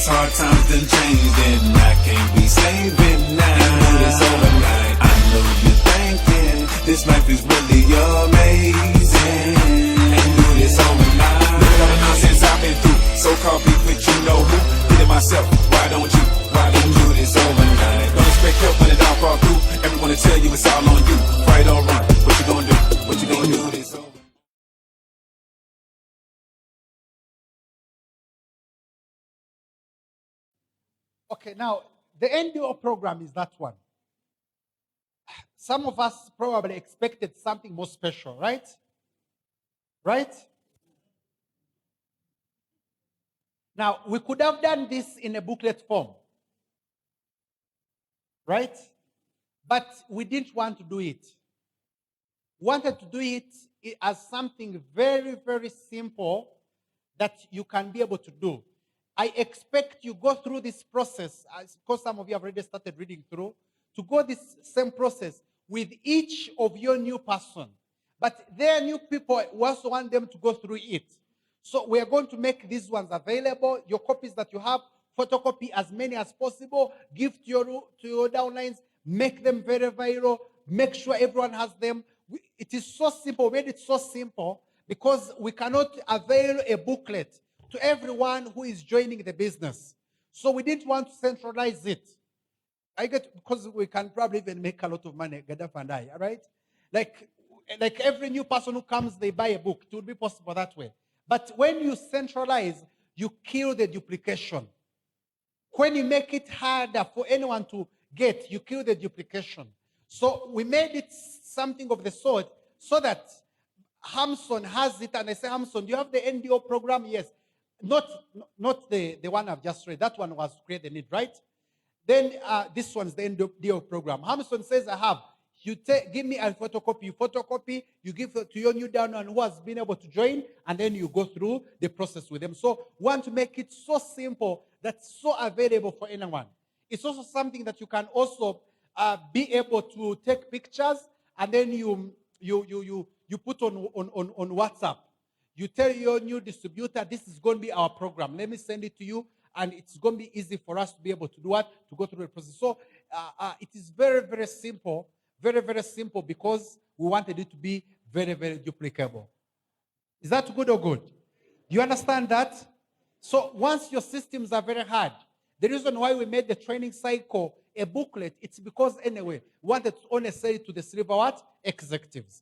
Cause hard times done changed and I can't be saving now. You do this overnight. I know you're thinking this life is really amazing. And do this overnight. Look at all the nonsense I've been through. So-called beef with you know who. Did it myself. Why don't you? Why don't you do this overnight? Don't expect help when it all fall through. Everyone will tell you it's all on you. Right or wrong. What you gonna do? What you gonna do this over? Okay, now the NDO program is that one. Some of us probably expected something more special, right? Right? Now, we could have done this in a booklet form, right? But we didn't want to do it. We wanted to do it as something very, very simple that you can be able to do. I expect you go through this process, because some of you have already started reading through, to go this same process with each of your new person. But there are new people, we also want them to go through it. So we are going to make these ones available. Your copies that you have, photocopy as many as possible, give to your downlines, make them very viral, make sure everyone has them. It is so simple. We made it so simple because we cannot avail a booklet to everyone who is joining the business. So we didn't want to centralize it. Because we can probably even make a lot of money, Gaddafi and I, all right? Like every new person who comes, they buy a book. It would be possible that way. But when you centralize, you kill the duplication. When you make it harder for anyone to get, you kill the duplication. So we made it something of the sort so that Hamson has it, and I say, Hamson, do you have the NDO program? Yes. Not the one I've just read. That one was to create the need, right? Then this one's the NDO program. Hamson says, I have. You give me a photocopy, you give it to your new downline who has been able to join, and then you go through the process with them. So we want to make it so simple that's so available for anyone. It's also something that you can also be able to take pictures, and then you put on WhatsApp. You tell your new distributor, this is going to be our program. Let me send it to you, and it's going to be easy for us to be able to do what? To go through the process. So it is very, very simple. Very, very simple because we wanted it to be very, very duplicable. Is that good or good? Do you understand that? So once your systems are very hard, the reason why we made the training cycle a booklet, it's because anyway, we wanted to only sell it to the silver what? Executives.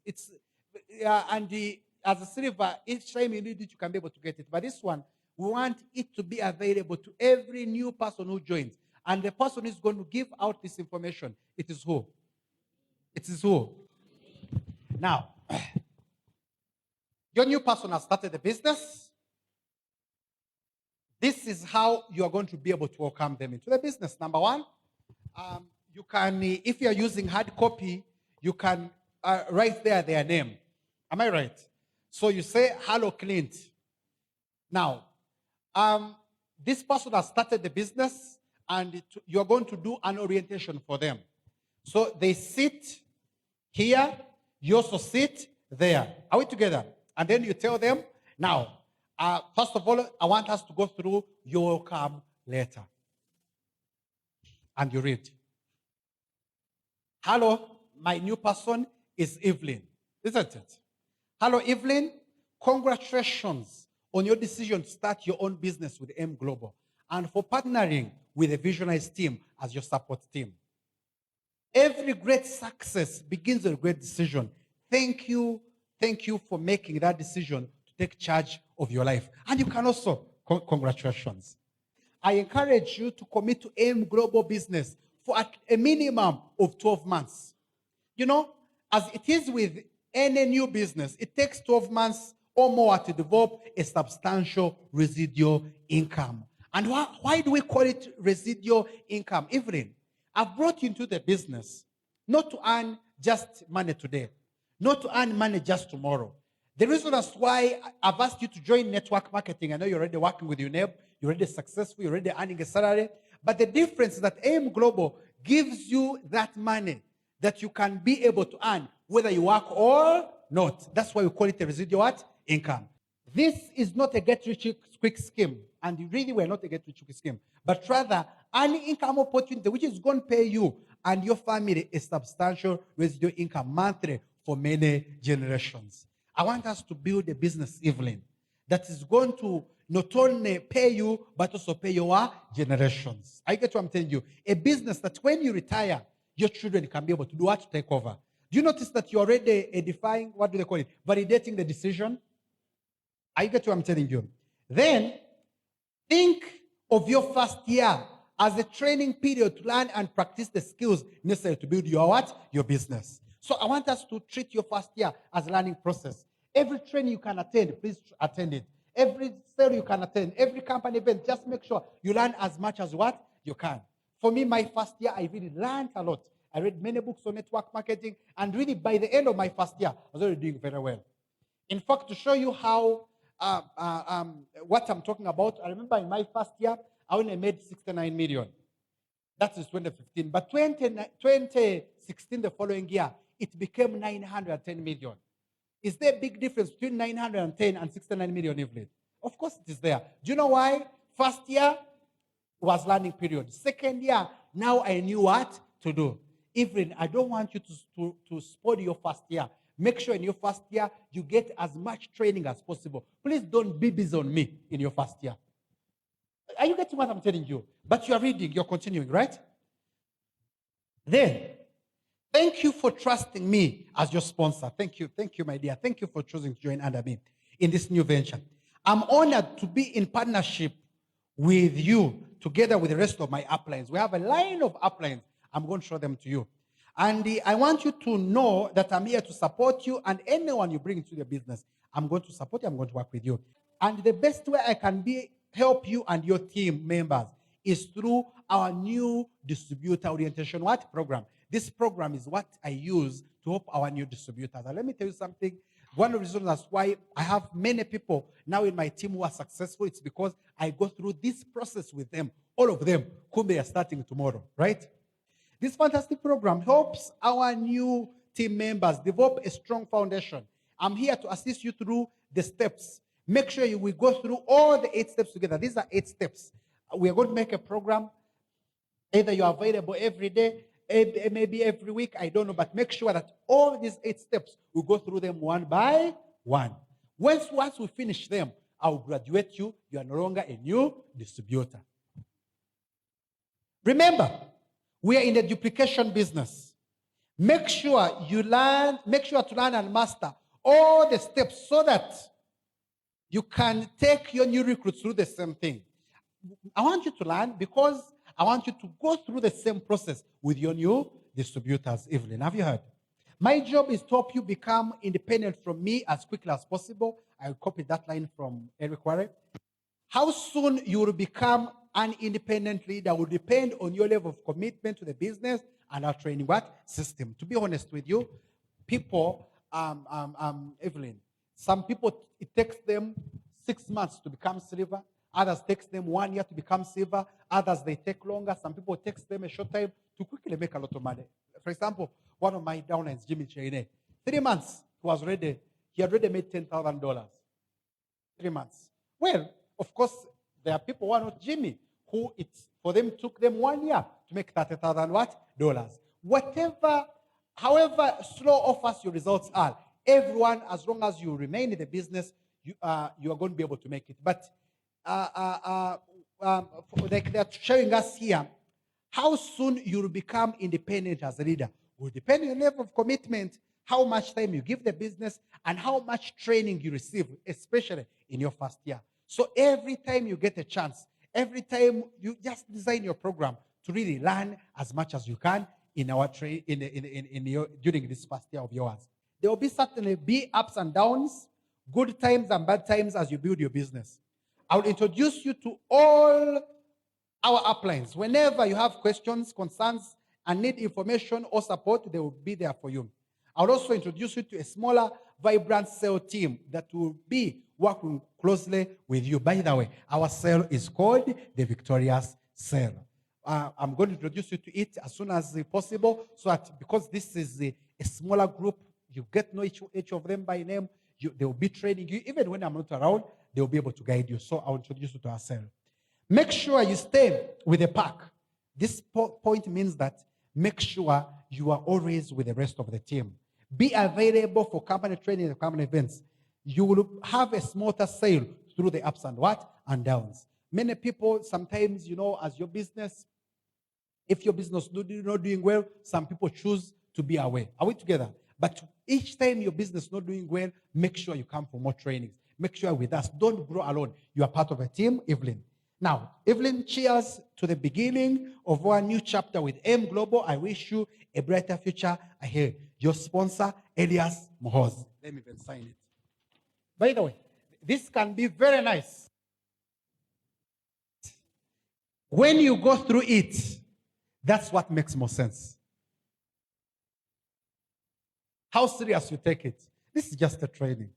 As a silver, each time you need it, you can be able to get it. But this one, we want it to be available to every new person who joins. And the person who's going to give out this information, it is who? It is who? Now, your new person has started the business. This is how you are going to be able to welcome them into the business. Number one, you can, if you are using hard copy, you can write there their name. Am I right? So you say, hello, Clint. Now, this person has started the business, and you're going to do an orientation for them. So they sit here, you also sit there. Are we together? And then you tell them, now, first of all, I want us to go through your welcome letter. And you read. Hello, my new person is Evelyn. Isn't it? Hello, Evelyn. Congratulations on your decision to start your own business with M Global and for partnering with the Visionized team as your support team. Every great success begins with a great decision. Thank you for making that decision to take charge of your life. And you can also, congratulations. I encourage you to commit to M Global Business for a minimum of 12 months. You know, as it is with any new business, it takes 12 months or more to develop a substantial residual income. And why do we call it residual income? Evelyn, I've brought you into the business not to earn just money today, not to earn money just tomorrow. The reason as why I've asked you to join network marketing, I know you're already working with UNEB, you're already successful, you're already earning a salary, but the difference is that AM Global gives you that money that you can be able to earn whether you work or not. That's why we call it a residual income. This is not a get-rich-quick scheme, and really we're not a get-rich-quick scheme, but rather an income opportunity which is going to pay you and your family a substantial residual income monthly for many generations. I want us to build a business, Evelyn, that is going to not only pay you, but also pay your generations. I get what I'm telling you. A business that when you retire, your children can be able to do what? To take over. Do you notice that you're already edifying, what do they call it? Validating the decision? I get what I'm telling you. Then, think of your first year as a training period to learn and practice the skills necessary to build your what? Your business. So I want us to treat your first year as a learning process. Every training you can attend, please attend it. Every sale you can attend, every company event, just make sure you learn as much as what you can. For me, my first year, I really learned a lot. I read many books on network marketing, and really by the end of my first year, I was already doing very well. In fact, to show you how what I'm talking about, I remember in my first year, I only made 69 million. That is 2015. But 2016, the following year, it became 910 million. Is there a big difference between 910 and 69 million, Evelyn? Of course it is there. Do you know why? First year was learning period. Second year, now I knew what to do. Evelyn, I don't want you to spoil your first year. Make sure in your first year, you get as much training as possible. Please don't be busy on me in your first year. Are you getting what I'm telling you? But you're reading, you're continuing, right? Then, thank you for trusting me as your sponsor. Thank you, my dear. Thank you for choosing to join under me in this new venture. I'm honored to be in partnership with you together with the rest of my uplines. We have a line of uplines. I'm going to show them to you. And I want you to know that I'm here to support you and anyone you bring into your business. I'm going to support you. I'm going to work with you. And the best way I can help you and your team members is through our new distributor orientation program. This program is what I use to help our new distributors. And let me tell you something. One of the reasons that's why I have many people now in my team who are successful, it's because I go through this process with them, all of them, whom they are starting tomorrow, right? This fantastic program helps our new team members develop a strong foundation. I'm here to assist you through the steps. Make sure we go through all the 8 steps together. These are 8 steps. We are going to make a program. Either you are available every day, maybe every week, I don't know, but make sure that all these 8 steps, we go through them one by one. Once we finish them, I'll graduate you. You are no longer a new distributor. Remember, we are in the duplication business. Make sure to learn and master all the steps so that you can take your new recruits through the same thing. I want you to learn because I want you to go through the same process with your new distributors, Evelyn. Have you heard? My job is to help you become independent from me as quickly as possible. I'll copy that line from Eric Warren. How soon you will become an independent leader will depend on your level of commitment to the business and our training system. To be honest with you, people, Evelyn, some people, it takes them 6 months to become silver. Others takes them 1 year to become silver. Others, they take longer. Some people, it takes them a short time to quickly make a lot of money. For example, one of my downlines, Jimmy Chaine, 3 months, he had already made $10,000. 3 months. Well, of course, there are people who are not Jimmy, who for them took them 1 year to make $30,000 Whatever, however slow or fast your results are, everyone, as long as you remain in the business, you are going to be able to make it. But like they're showing us here, how soon you will become independent as a leader will depend on your level of commitment, how much time you give the business, and how much training you receive, especially in your first year. So every time you get a chance, every time you just design your program to really learn as much as you can in our during this first year of yours. There will certainly be ups and downs, good times and bad times as you build your business. I will introduce you to all our uplines. Whenever you have questions, concerns, and need information or support, they will be there for you. I will also introduce you to a smaller, vibrant sales team that will be working closely with you. By the way, our sale is called the Victorious Sale. I'm going to introduce you to it as soon as possible, so that because this is a smaller group, you get to know each of them by name. They will be training you. Even when I'm not around, they will be able to guide you. So I'll introduce you to ourselves. Make sure you stay with the pack. This point means that make sure you are always with the rest of the team. Be available for company training and company events. You will have a smoother sail through the ups and what? And downs. Many people sometimes, as your business, if your business is not doing well, some people choose to be away. Are we together? But each time your business is not doing well, make sure you come for more trainings. Make sure you're with us. Don't grow alone. You are part of a team, Evelyn. Now, Evelyn, cheers to the beginning of our new chapter with M Global. I wish you a brighter future ahead. Your sponsor, Elias Mohoz. Let me even sign it. By the way, this can be very nice. When you go through it, that's what makes more sense. How serious you take it. This is just a training.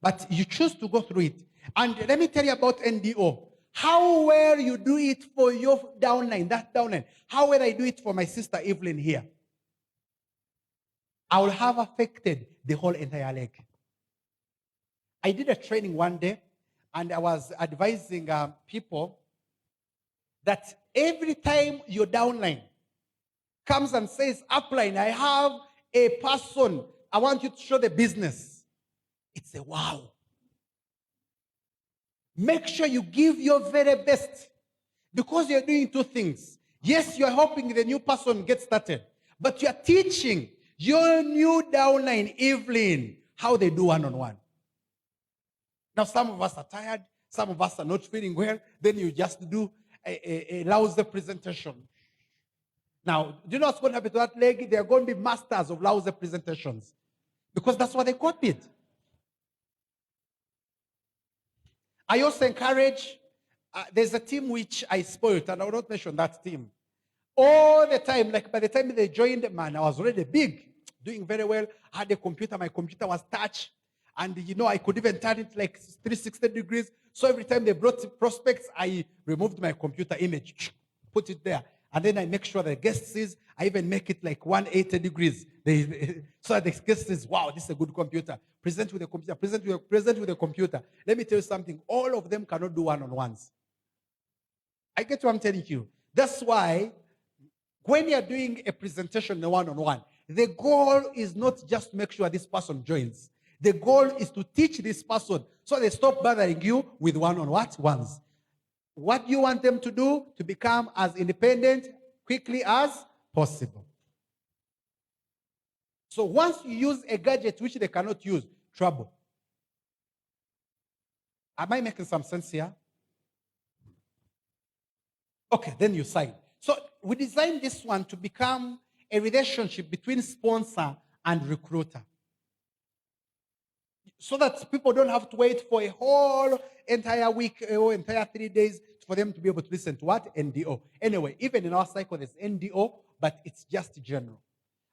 But you choose to go through it. And let me tell you about NDO. How well you do it for your downline, that downline. How well I do it for my sister Evelyn here. I will have affected the whole entire leg. I did a training one day, and I was advising people that every time your downline comes and says, upline, I have a person, I want you to show the business. It's a wow. Make sure you give your very best, because you're doing two things. Yes, you're helping the new person get started, but you're teaching your new downline, Evelyn, how they do one-on-one. Now, some of us are tired. Some of us are not feeling well. Then you just do a lousy presentation. Now, do you know what's going to happen to that leg? They're going to be masters of lousy presentations, because that's what they copied. I also encourage, there's a team which I spoiled, and I will not mention that team. All the time, like by the time they joined, man, I was already big, doing very well. I had a computer, my computer was touch. And I could even turn it like 360 degrees. So every time they brought prospects, I removed my computer image, put it there. And then I make sure the guest sees, I even make it like 180 degrees. So the guest says, wow, this is a good computer. Present with a computer, present with a computer. Let me tell you something. All of them cannot do one-on-ones. I get what I'm telling you. That's why when you're doing a presentation one-on-one, the goal is not just to make sure this person joins. The goal is to teach this person so they stop bothering you with one-on-ones. What do you want them to do? To become as independent quickly as possible. So once you use a gadget which they cannot use, trouble. Am I making some sense here? Okay, then you sign. So we designed this one to become a relationship between sponsor and recruiter, so that people don't have to wait for a whole entire week or entire 3 days for them to be able to listen to what? NDO. Anyway, even in our cycle, there's NDO, but it's just general.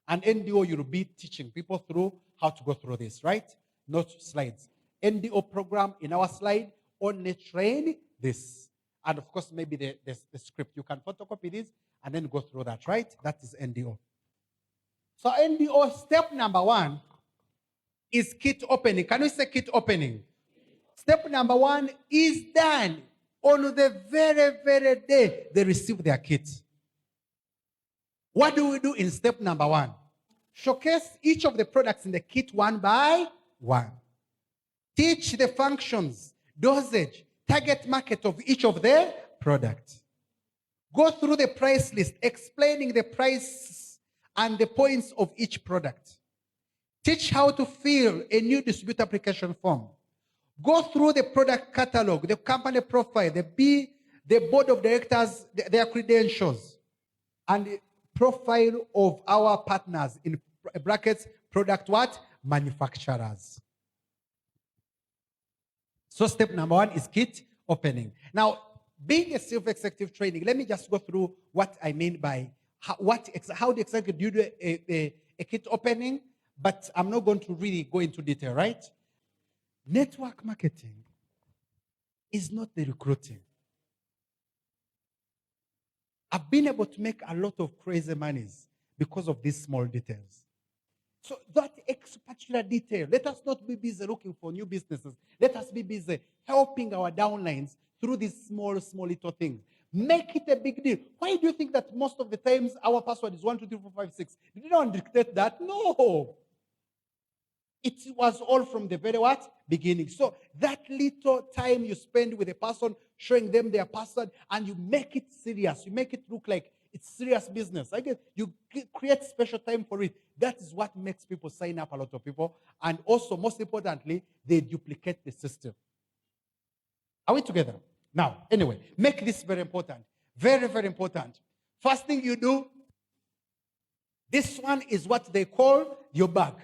And NDO, you'll be teaching people through how to go through this, right? Not slides. NDO program in our slide, only train this. And of course, maybe the script. You can photocopy this and then go through that, right? That is NDO. So NDO, step number 1 is kit opening. Can we say kit opening? Step number 1 is done on the very, very day they receive their kit. What do we do in step number 1? Showcase each of the products in the kit one by one. Teach the functions, dosage, target market of each of the products. Go through the price list, explaining the price and the points of each product. Teach how to fill a new distributor application form. Go through the product catalog, the company profile, the board of directors, their credentials, and the profile of our partners, in brackets, product what? Manufacturers. So step number 1 is kit opening. Now, being a Silver Executive Training, let me just go through what I mean by how do exactly do you do a kit opening, but I'm not going to really go into detail, right? Network marketing is not the recruiting. I've been able to make a lot of crazy monies because of these small details. So that particular detail, let us not be busy looking for new businesses. Let us be busy helping our downlines through these small little things. Make it a big deal. Why do you think that most of the times our password is 1, 2, 3, 4, 5, 6? Did you not dictate that? No. It was all from the very what? Beginning. So that little time you spend with a person, showing them their password, and you make it serious. You make it look like it's serious business. I guess you create special time for it. That is what makes people sign up, a lot of people. And also, most importantly, they duplicate the system. Are we together? Now, anyway, make this very important. Very, very important. First thing you do, this one is what they call your bag.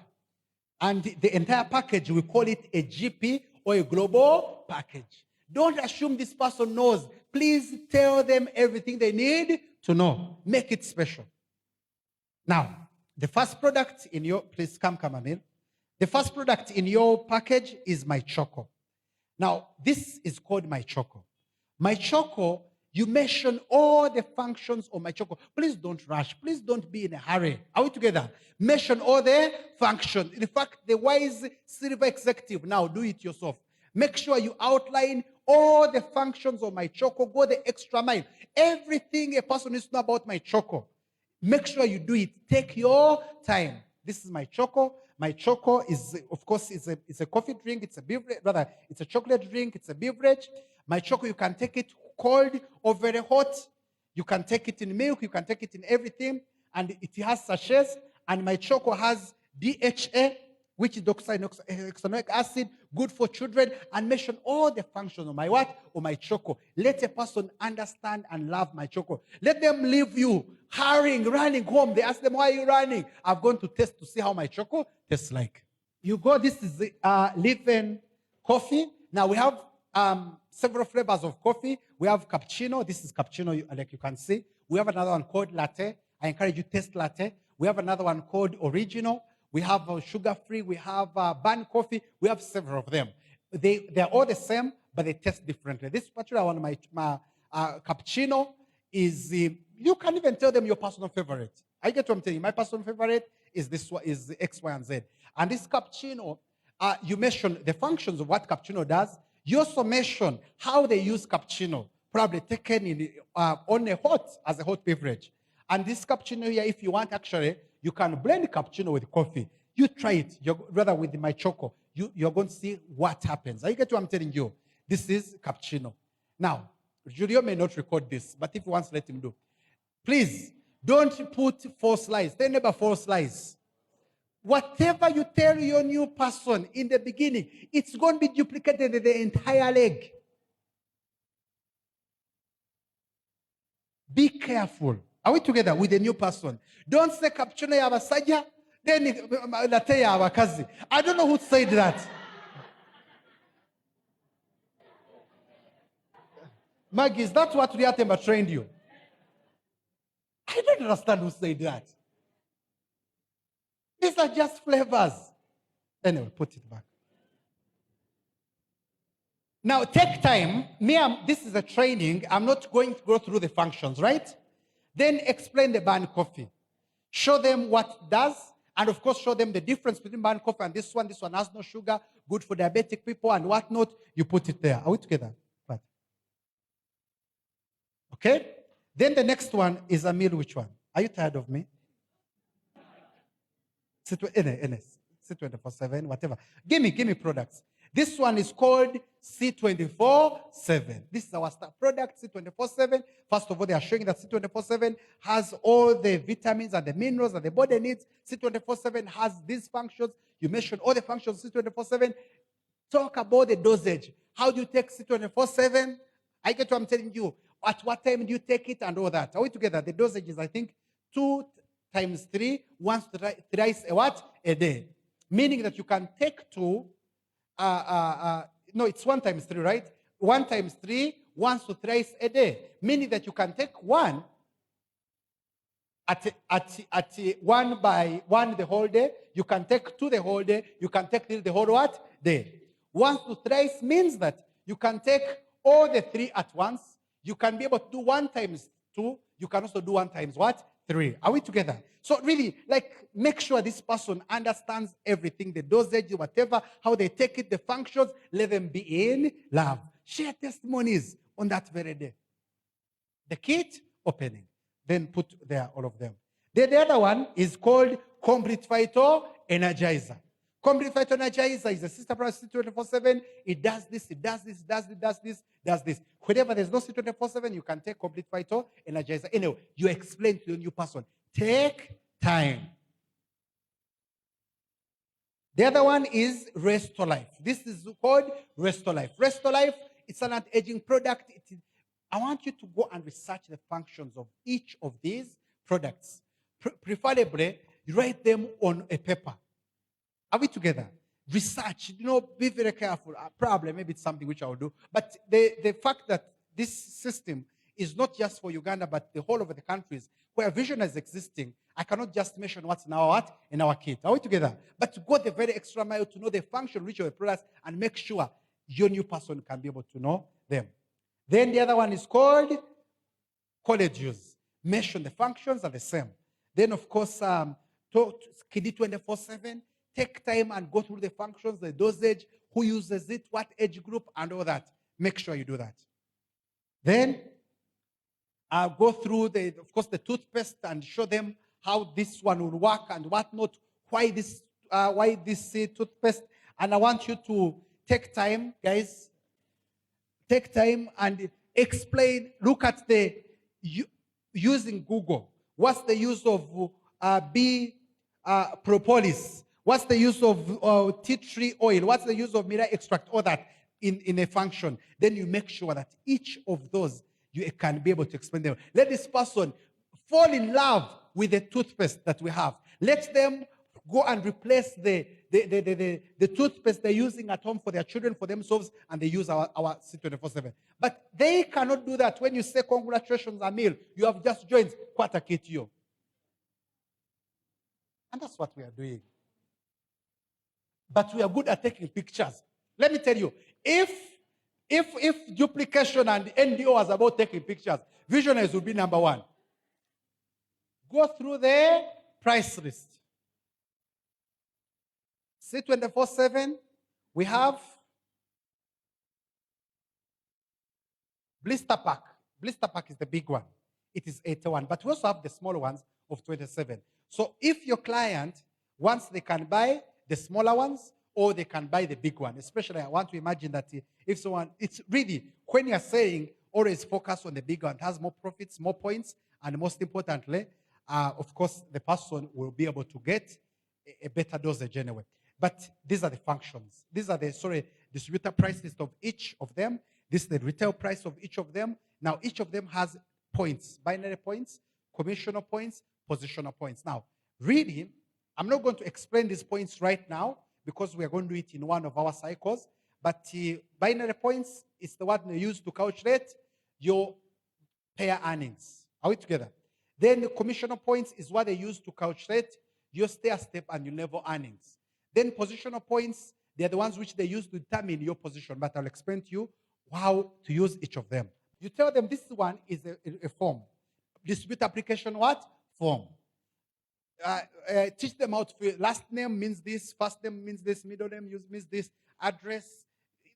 And the entire package, we call it a GP or a global package. Don't assume this person knows. Please tell them everything they need to know. Make it special. Now, the first product in your, please come, Amir. The first product in your package is My Choco. Now, this is called My Choco. My Choco, you mention all the functions of My Choco. Please don't rush. Please don't be in a hurry. Are we together? Mention all the functions. In fact, the wise silver executive, now do it yourself. Make sure you outline all the functions of My Choco. Go the extra mile. Everything a person needs to know about My Choco. Make sure you do it. Take your time. This is My Choco. My Choco is, of course, it's a coffee drink. It's a beverage. Rather, it's a chocolate drink. It's a beverage. My Choco, you can take it cold or very hot. You can take it in milk. You can take it in everything. And it has sachets. And My Choco has DHA, which is deoxynitric acid, good for children, and mention all the functions of my what? Or My Choco. Let a person understand and love My Choco. Let them leave you hurrying, running home. They ask them, why are you running? I've gone to test to see how My Choco tastes like. You go, this is leave-in coffee. Now we have several flavors of coffee. We have cappuccino. This is cappuccino, like you can see. We have another one called latte. I encourage you to taste latte. We have another one called original. We have sugar-free. We have bun coffee. We have several of them. They're all the same, but they taste differently. This particular one, my cappuccino, is you can even tell them your personal favorite. I get what I'm telling you. My personal favorite is this one, is X, Y, and Z. And this cappuccino, you mention the functions of what cappuccino does. You also mention how they use cappuccino, probably taken in on a hot, as a hot beverage. And this cappuccino here, if you want, actually, you can blend cappuccino with coffee. You try it, rather with My Choco. You're going to see what happens. I get what I'm telling you. This is cappuccino. Now, Julio may not record this, but if he wants, let him do. Please, don't put 4 slices. Tell neighbor 4 slices. Whatever you tell your new person in the beginning, it's going to be duplicated in the entire leg. Be careful. Are we together with the new person? Don't say cappuccino yabasaja, then latte yabakazi. I don't know who said that. Maggie, is that what Riatemba trained you? I don't understand who said that. These are just flavors. Anyway, put it back. Now, take time. This is a training. I'm not going to go through the functions, right? Then explain the bun coffee. Show them what it does. And, of course, show them the difference between bun coffee and this one. This one has no sugar, good for diabetic people and whatnot. You put it there. Are we together? Right. Okay? Then the next one is a meal. Which one? Are you tired of me? C24/7, whatever. Give me products. This one is called C24/7. This is our star product, C24/7. First of all, they are showing that C24/7 has all the vitamins and the minerals that the body needs. C24/7 has these functions. You mentioned all the functions of C24/7. Talk about the dosage. How do you take C24/7? I get what I'm telling you. At what time do you take it and all that? Are we together? The dosage is, I think, 2 times 3, once thrice a day. Meaning that you can take 2, no, it's 1 times 3, right? 1 times 3, once to thrice a day. Meaning that you can take 1 at 1 by 1 the whole day. You can take 2 the whole day. You can take 3 the whole what? Day. Once to thrice means that you can take all the 3 at once. You can be able to do 1 times 2. You can also do 1 times what? 3. Are we together? So really, like, make sure this person understands everything, the dosage, whatever, how they take it, the functions. Let them be in love. Share testimonies on that very day. The kit opening. Then put there all of them. Then the other one is called Complete Phyto Energizer. Complete Phyto Energizer is a sister product C24/7. It does this, it does this, does this, does this, does this. Whenever there's no C24/7, you can take Complete Phyto Energizer. Anyway, you explain to the new person. Take time. The other one is Restore Life. This is called Restore Life. Restore Life, it's an anti-aging product. I want you to go and research the functions of each of these products. Preferably, you write them on a paper. Are we together? Research, be very careful. Probably, maybe it's something which I will do. But the fact that this system is not just for Uganda, but the whole of the countries where vision is existing, I cannot just mention what's in our kit. Are we together? But to go the very extra mile to know the function, which of the products, and make sure your new person can be able to know them. Then the other one is called college use. Mention the functions are the same. Then, of course, KD 24/7. Take time and go through the functions, the dosage, who uses it, what age group, and all that. Make sure you do that. Then, I'll go through, of course, the toothpaste and show them how this one will work and what not, why this toothpaste. And I want you to take time, guys. Take time and explain, look at using Google. What's the use of propolis? What's the use of tea tree oil? What's the use of mirror extract? All that in a function. Then you make sure that each of those you can be able to explain them. Let this person fall in love with the toothpaste that we have. Let them go and replace the toothpaste they're using at home for their children, for themselves, and they use our C24/7. But they cannot do that when you say, congratulations, Amil, you have just joined Quarter Kit You. And that's what we are doing. But we are good at taking pictures. Let me tell you, if duplication and NDO was about taking pictures, Visionaries would be number 1. Go through the price list. C24/7, we have Blister Pack. Blister Pack is the big one. It is 81. But we also have the smaller ones of 27. So if your client wants, they can buy the smaller ones or they can buy the big one. Especially, I want to imagine that if someone, it's really, when you're saying always focus on the big one, it has more profits, more points, and most importantly, of course, the person will be able to get a better dosage anyway. But these are the functions. These are the, distributor price list of each of them. This is the retail price of each of them. Now, each of them has points, binary points, commissioner points, positional points. Now, really, I'm not going to explain these points right now because we are going to do it in one of our cycles. But binary points is the one they use to calculate your pair earnings. Are we together? Then the commissioner points is what they use to calculate your stair-step and your level earnings. Then positional points, they're the ones which they use to determine your position, but I'll explain to you how to use each of them. You tell them this one is a form. Distribute application what? Form. Teach them how to, last name means this, first name means this, middle name means this, address.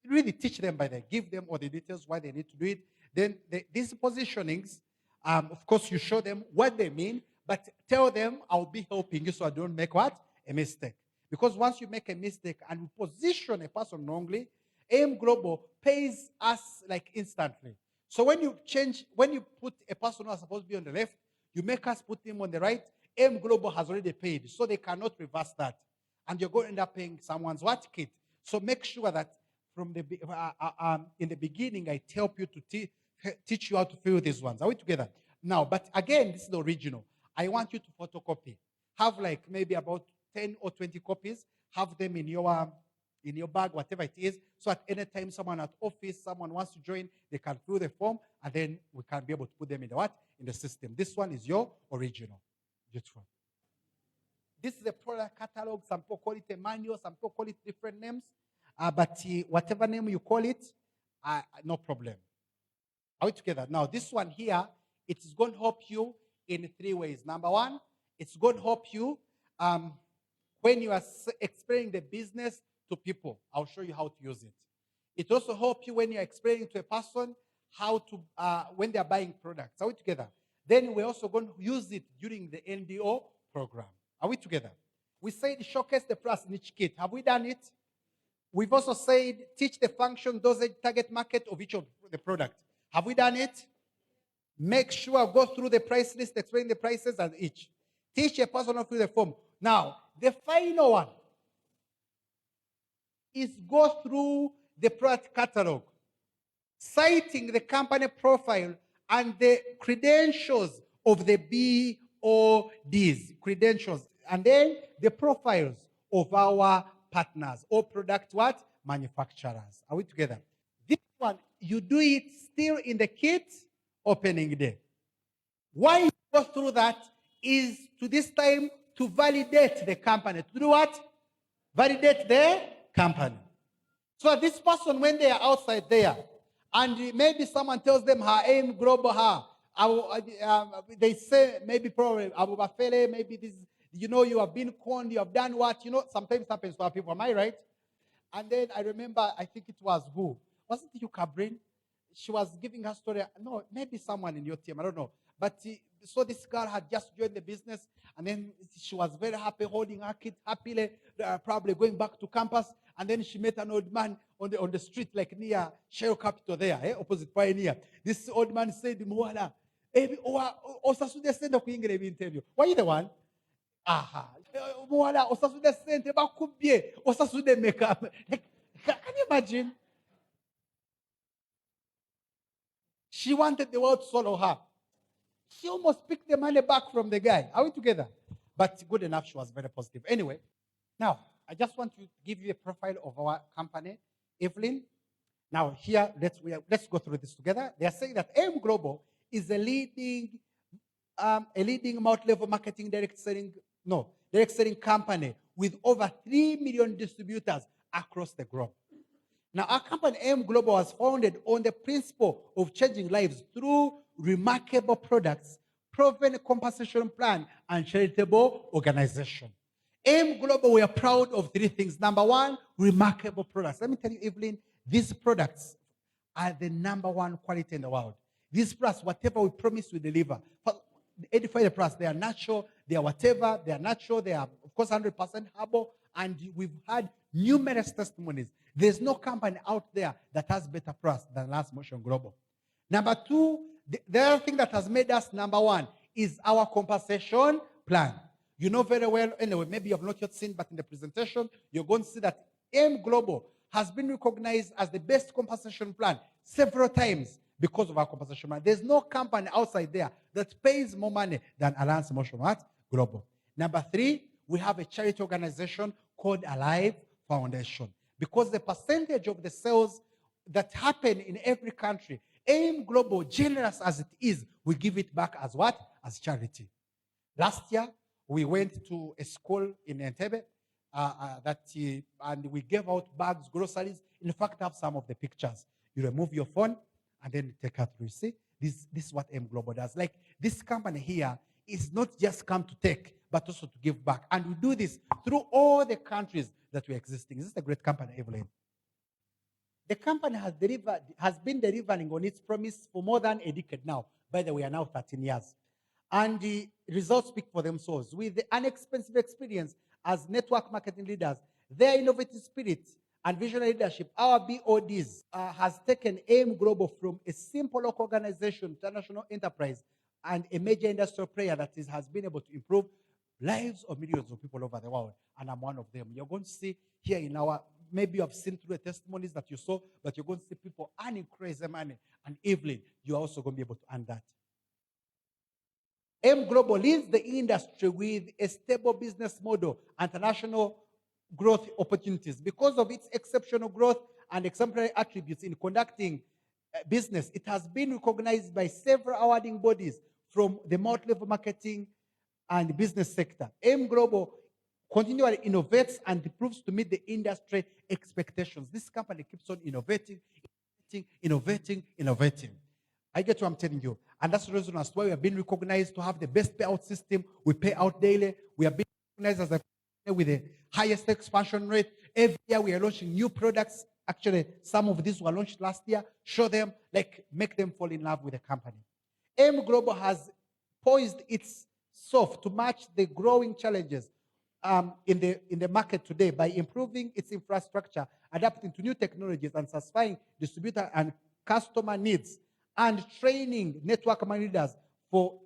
Really teach them by that. Give them all the details why they need to do it. Then these positionings, of course, you show them what they mean, but tell them I'll be helping you so I don't make what? A mistake. Because once you make a mistake and you position a person wrongly, AM Global pays us like instantly. So when you put a person who is supposed to be on the left, you make us put him on the right, AM Global has already paid, so they cannot reverse that. And you're going to end up paying someone's what kit. So make sure that from in the beginning, I help you to teach you how to fill these ones. Are we together? Now, but again, this is the original. I want you to photocopy. Have like maybe about 10 or 20 copies. Have them in your bag, whatever it is, so at any time someone at office, someone wants to join, they can fill the form, and then we can be able to put them in the what? In the system. This one is your original. Beautiful. This is a product catalog. Some people call it a manual, some people call it different names. But whatever name you call it, no problem. Are we together? Now, this one here, it is going to help you in 3 ways. Number one, it's going to help you when you are explaining the business to people. I'll show you how to use it. It also helps you when you're explaining to a person how to, when they're buying products. Are we together? Then we're also going to use it during the NDO program. Are we together? We said showcase the plus in each kit. Have we done it? We've also said teach the function, dosage, target market of each of the product. Have we done it? Make sure go through the price list, explain the prices as each. Teach a person how to fill the form. Now, the final one is go through the product catalog, citing the company profile and the credentials of the BODs, credentials, and then the profiles of our partners or product what? Manufacturers. Are we together? This one, you do it still in the kit opening day. Why you go through that is to this time to validate the company. To do what? Validate the company. So this person, when they are outside there, and maybe someone tells them her aim global, they say maybe probably Abu Bafele, maybe this, you have been conned, you have done what, sometimes happens to our people. Am I right? And then I remember, I think it was who? Wasn't it you, Cabrin? She was giving her story. No, maybe someone in your team, I don't know. But so this girl had just joined the business, and then she was very happy, holding her kid happily, probably going back to campus. And then she met an old man on the street, like near Shell Capital there, opposite Pioneer. This old man said, "Muala, osasude sente kuyingira ebintu Why you the one? Aha, muala osasude sente bakubye, osasude makeup." Can you imagine? She wanted the world to swallow her. She almost picked the money back from the guy. Are we together? But good enough, she was very positive. Anyway, now, I just want to give you a profile of our company, Evelyn. Now, here, let's go through this together. They are saying that AIM Global is a leading multi-level marketing direct selling company with over 3 million distributors across the globe. Now, our company, AIM Global, was founded on the principle of changing lives through remarkable products, proven compensation plan, and charitable organization. AIM Global, we are proud of 3 things. Number one, remarkable products. Let me tell you, Evelyn, these products are the number 1 quality in the world. These products, whatever we promise, we deliver. 85+, they are natural, they are whatever, they are natural, they are, of course, 100% herbal, and we've had numerous testimonies. There's no company out there that has better products than Lance Motion Global. Number 2, the other thing that has made us number 1 is our compensation plan. You know very well, anyway, maybe you have not yet seen, but in the presentation, you're going to see that AIM Global has been recognized as the best compensation plan several times because of our compensation plan. There's no company outside there that pays more money than Alliance Motion Global. Number 3, we have a charity organization called Alive Foundation. Because the percentage of the sales that happen in every country, AIM Global, generous as it is, we give it back as what? As charity. Last year, we went to a school in Entebbe, and we gave out bags, groceries. In fact, I have some of the pictures. You remove your phone and then take her through. You see, this is what AIM Global does. Like, this company here is not just come to take, but also to give back. And we do this through all the countries that we're existing. This is a great company, Evelyn. The company has been delivering on its promise for more than a decade now. By the way, we are now 13 years. And the results speak for themselves. With the inexpensive experience as network marketing leaders, their innovative spirit and visionary leadership, our BODs has taken AIM Global from a simple local organization to a national enterprise and a major industrial player that has been able to improve lives of millions of people over the world. And I'm one of them. You're going to see here in our, maybe you have seen through the testimonies that you saw, but you're going to see people earning crazy money. And Evelyn, you're also going to be able to earn that. AIM Global leads the industry with a stable business model, international growth opportunities. Because of its exceptional growth and exemplary attributes in conducting business, it has been recognized by several awarding bodies from the multi-level marketing and business sector. AIM Global continually innovates and improves to meet the industry expectations. This company keeps on innovating. I get what I'm telling you. And that's the reason as why we have been recognized to have the best payout system. We pay out daily. We have been recognized as a company with the highest expansion rate. Every year we are launching new products. Actually, some of these were launched last year. Show them, make them fall in love with the company. AIM Global has poised itself to match the growing challenges in the market today by improving its infrastructure, adapting to new technologies, and satisfying distributor and customer needs, and training network managers for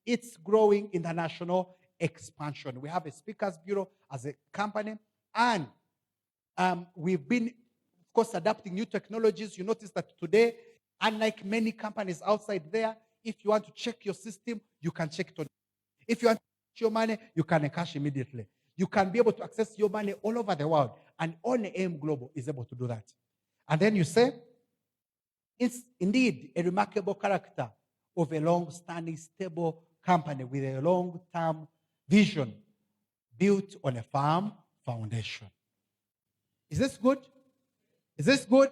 its growing international expansion. We have a speakers bureau as a company, and we've been, of course, adapting new technologies. You notice that today, unlike many companies outside there, if you want to check your system, you can check it on. If you want to check your money, you can cash immediately. You can be able to access your money all over the world, and only AIM Global is able to do that. And then you say, it's indeed a remarkable character of a long-standing, stable company with a long-term vision built on a firm foundation. Is this good? Is this good?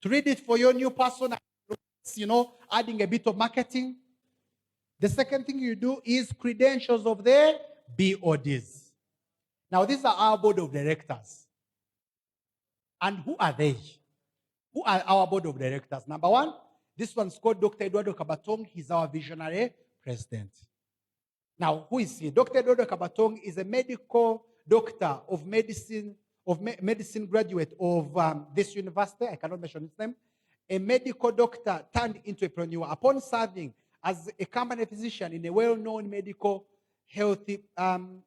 To read it for your new person, adding a bit of marketing. The second thing you do is credentials of the BODs. Now, these are our board of directors. And who are they? Who are our board of directors? Number one, this one's called Dr. Eduardo Kabatong. He's our visionary president. Now, who is he? Dr. Eduardo Kabatong is a medical doctor of medicine, medicine graduate of this university. I cannot mention its name. A medical doctor turned into a entrepreneur upon serving as a company physician in a well-known medical health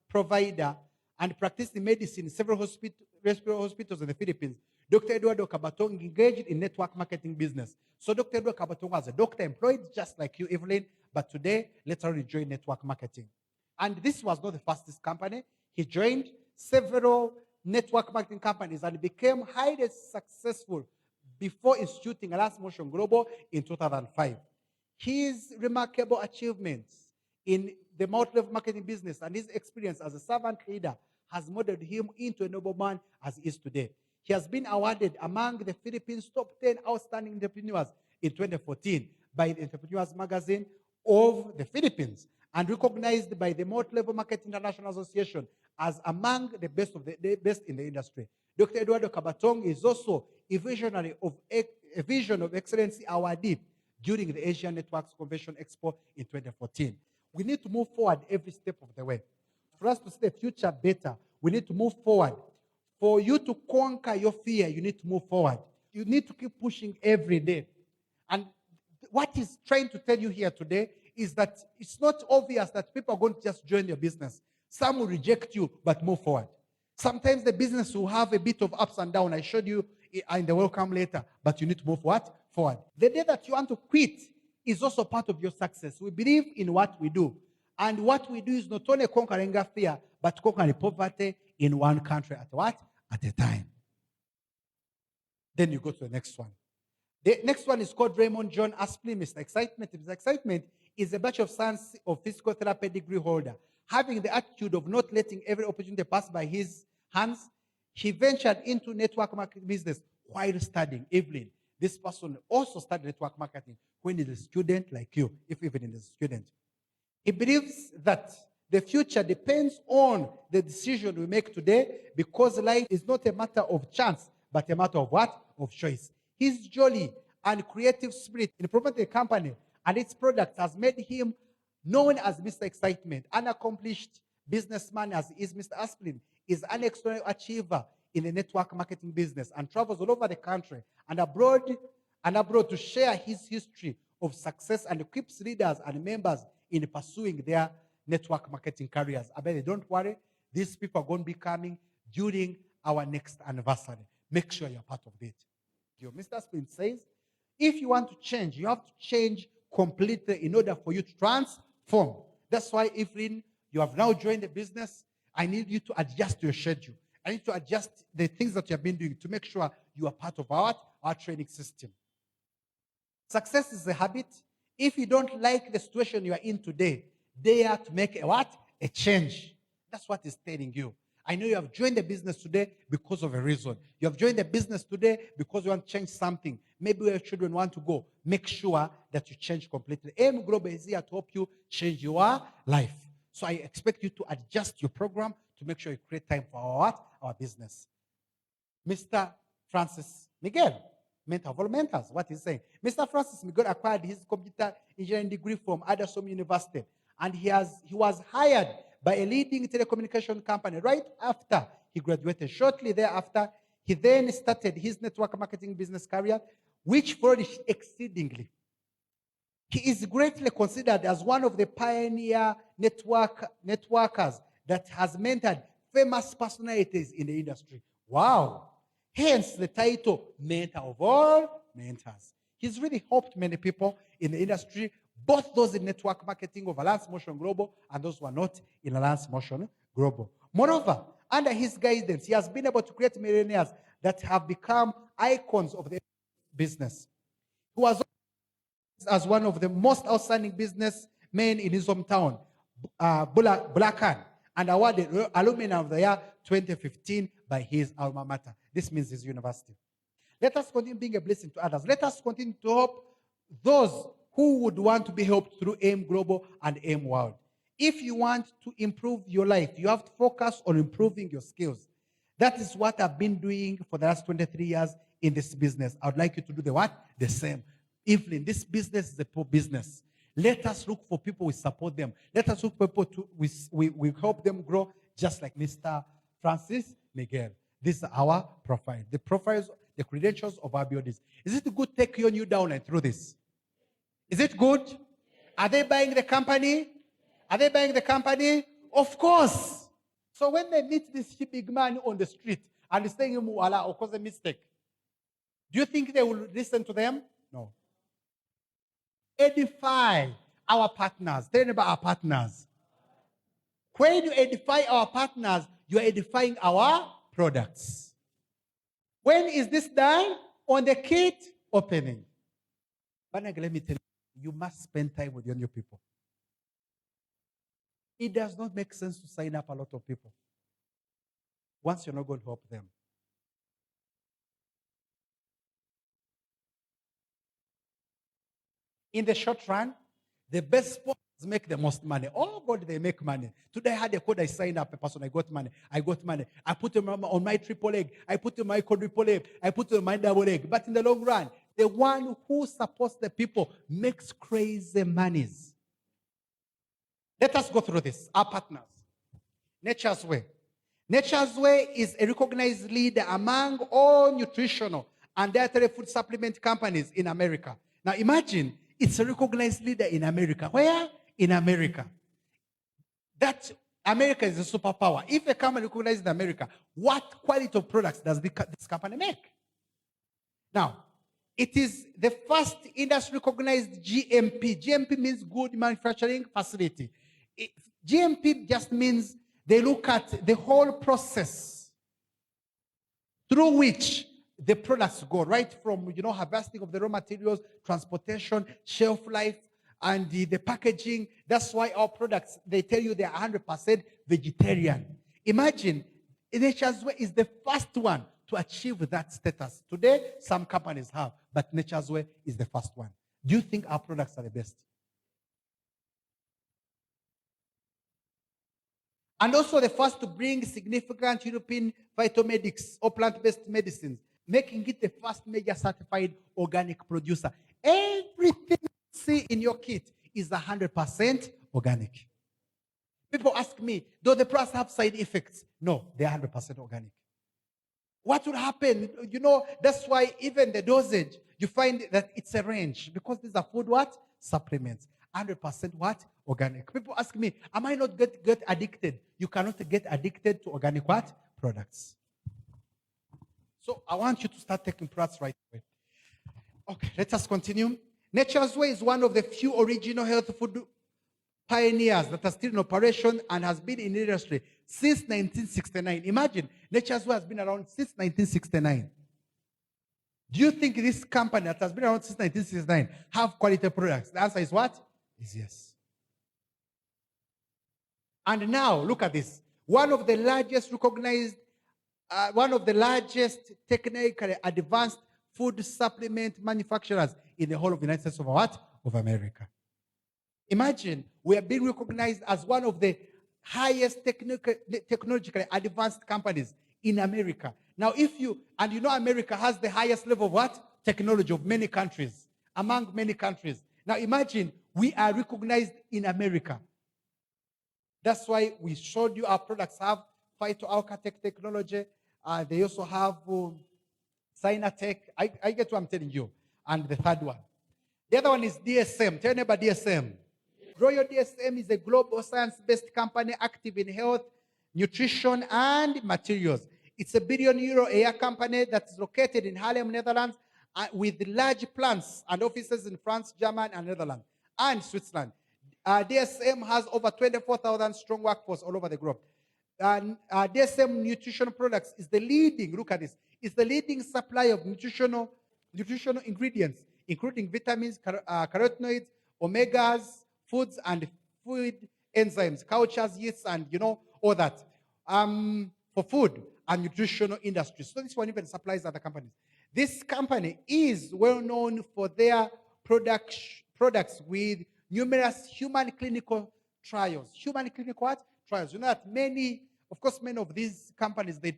provider and practicing medicine in several hospitals in the Philippines. Dr. Eduardo Kabatong engaged in network marketing business. So Dr. Eduardo Kabatong was a doctor employed just like you, Evelyn, but today later on he joined network marketing. And this was not the fastest company. He joined several network marketing companies and became highly successful before instituting Alliance Motion Global in 2005. His remarkable achievements in the multi-level marketing business and his experience as a servant leader has molded him into a nobleman as he is today. He has been awarded among the Philippines' top 10 outstanding entrepreneurs in 2014 by the Entrepreneurs Magazine of the Philippines and recognized by the Multi-Level Marketing International Association as among the best in the industry. Dr. Eduardo Kabatong is also a visionary of a Vision of Excellency awardee during the Asian Networks Convention Expo in 2014. We need to move forward every step of the way. For us to see the future better, we need to move forward. For you to conquer your fear, you need to move forward. You need to keep pushing every day. And what he's trying to tell you here today is that it's not obvious that people are going to just join your business. Some will reject you, but move forward. Sometimes the business will have a bit of ups and downs. I showed you in the welcome letter, but you need to move what? Forward. The day that you want to quit is also part of your success. We believe in what we do. And what we do is not only conquering fear, but conquering poverty in one country at what? At a time. Then you go to the next one. The next one is called Raymond John Aspley, Mr. Excitement. Mr. Excitement is a Bachelor of Science of Physical Therapy degree holder. Having the attitude of not letting every opportunity pass by his hands, he ventured into network marketing business while studying. Evelyn, this person also studied network marketing when he is a student like you, if Evelyn is a student. He believes that the future depends on the decision we make today because life is not a matter of chance, but a matter of what? Of choice. His jolly and creative spirit in promoting the company and its products has made him known as Mr. Excitement. An accomplished businessman as is Mr. Asplin is an extraordinary achiever in the network marketing business and travels all over the country and abroad to share his history of success and equips leaders and members in pursuing their network marketing careers. I bet don't worry, these people are going to be coming during our next anniversary. Make sure you're part of it. Mr. Spin says, if you want to change, you have to change completely in order for you to transform. That's why, Evelyn, you have now joined the business. I need you to adjust your schedule. I need to adjust the things that you have been doing to make sure you are part of our training system. Success is a habit. If you don't like the situation you are in today, dare to make a what? A change. That's what he's telling you. I know you have joined the business today because of a reason. You have joined the business today because you want to change something. Maybe your children want to go. Make sure that you change completely. AIM Global is here to help you change your life. So I expect you to adjust your program to make sure you create time for our business. Mr. Francis Miguel, mentor of all mentors, what he's saying. Mr. Francis Miguel acquired his computer engineering degree from Addison University, and he was hired by a leading telecommunication company right after he graduated. Shortly thereafter, he then started his network marketing business career, which flourished exceedingly. He is greatly considered as one of the pioneer networkers that has mentored famous personalities in the industry. Wow. Hence the title, Mentor of All Mentors. He's really helped many people in the industry, both those in network marketing of Alliance Motion Global and those who are not in Alliance Motion Global. Moreover, under his guidance, he has been able to create millionaires that have become icons of the business. He was as one of the most outstanding businessmen in his hometown, Bulacan, and awarded Alumni of the Year 2015 by his alma mater. This means his university. Let us continue being a blessing to others. Let us continue to help those who would want to be helped through AIM Global and AIM World. If you want to improve your life, you have to focus on improving your skills. That is what I've been doing for the last 23 years in this business. I would like you to do the what? The same. Evelyn, this business is a poor business. Let us look for people we support them. Let us look for people we help them grow, just like Mr. Francis Miguel. This is our profile. The profiles, the credentials of our buildings. Is it good taking you down and through this? Is it good? Are they buying the company? Are they buying the company? Of course. So when they meet this big man on the street and he's saying, "Muala," or cause a mistake, do you think they will listen to them? No. Edify our partners. Tell them about our partners. When you edify our partners, you are edifying our products. When is this done? On the kit opening. But let me tell you, you must spend time with your new people. It does not make sense to sign up a lot of people once you're not going to help them. In the short run, the best spots make the most money. Oh God, they make money. Today I had a code, I signed up a person, I got money. I put them on my triple leg. I put them on my quadruple leg. I put them on my double leg. But in the long run, the one who supports the people makes crazy monies. Let us go through this. Our partners. Nature's Way. Nature's Way is a recognized leader among all nutritional and dietary food supplement companies in America. Now imagine, it's a recognized leader in America. Where? In America. That America is a superpower. If a company recognized in America, what quality of products does this company make? Now, it is the first industry recognized GMP. GMP means good manufacturing facility. GMP just means they look at the whole process through which the products go, right from harvesting of the raw materials, transportation, shelf life, and the packaging. That's why our products, they tell you they are 100% vegetarian. Imagine, Nature's Way is the first one to achieve that status. Today, some companies have, but Nature's Way is the first one. Do you think our products are the best? And also the first to bring significant European phytomedics or plant-based medicines, making it the first major certified organic producer. Everything you see in your kit is 100% organic. People ask me, do the products have side effects? No, they're 100% organic. What will happen? That's why even the dosage, you find that it's a range, because these are food what? Supplements. 100% what? Organic. People ask me, am I not get addicted? You cannot get addicted to organic what? Products. So I want you to start taking products right away. Okay, let us continue. Nature's Way is one of the few original health food pioneers that are still in operation and has been in the industry since 1969. Imagine, Nature's Way has been around since 1969. Do you think this company that has been around since 1969 have quality products? The answer is what? Is yes. And now, look at this. one of the largest recognized, one of the largest technically advanced food supplement manufacturers in the whole of the United States of what? Of America. Imagine we are being recognized as one of the highest technologically advanced companies in America. Now, America has the highest level of what? Technology of many countries, among many countries. Now, imagine we are recognized in America. That's why we showed you our products have phytoalkatech technology. They also have Sinatech. I get what I'm telling you. And the third one. The other one is DSM. Tell me about DSM. Royal DSM is a global science-based company active in health, nutrition, and materials. It's a €1 billion a year company that's located in Haarlem, Netherlands, with large plants and offices in France, Germany, and Netherlands, and Switzerland. DSM has over 24,000 strong workforce all over the globe. DSM Nutritional Products is the leading, look at this, is the leading supplier of nutritional ingredients, including vitamins, carotenoids, omegas, foods and food enzymes, cultures, yeasts, and all that for food and nutritional industry. So this one even supplies other companies. This company is well known for their products with numerous human clinical trials. Human clinical what? Trials. You know that many of these companies, they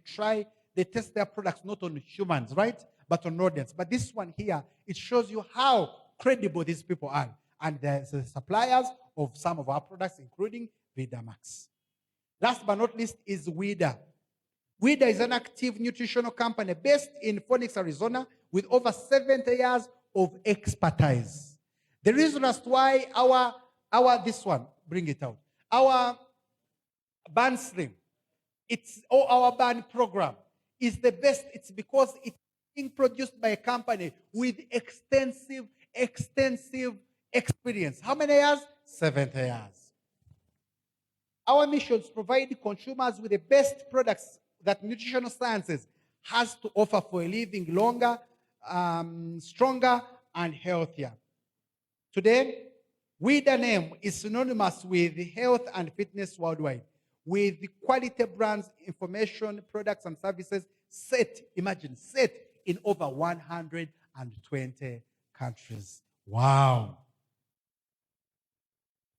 test their products not on humans, right? But on rodents. But this one here, it shows you how credible these people are. And they're the suppliers of some of our products, including Vidamax. Last but not least is Wida. Wida is an active nutritional company based in Phoenix, Arizona, with over 70 years of expertise. The reason as to why our Band Slim, our band program is the best. It's because it's being produced by a company with extensive experience. How many years? 70 years. Our mission is to provide consumers with the best products that nutritional sciences has to offer for a living longer, stronger, and healthier. Today, Wida name is synonymous with health and fitness worldwide, with the quality brands, information, products, and services set in over 120 countries. Wow.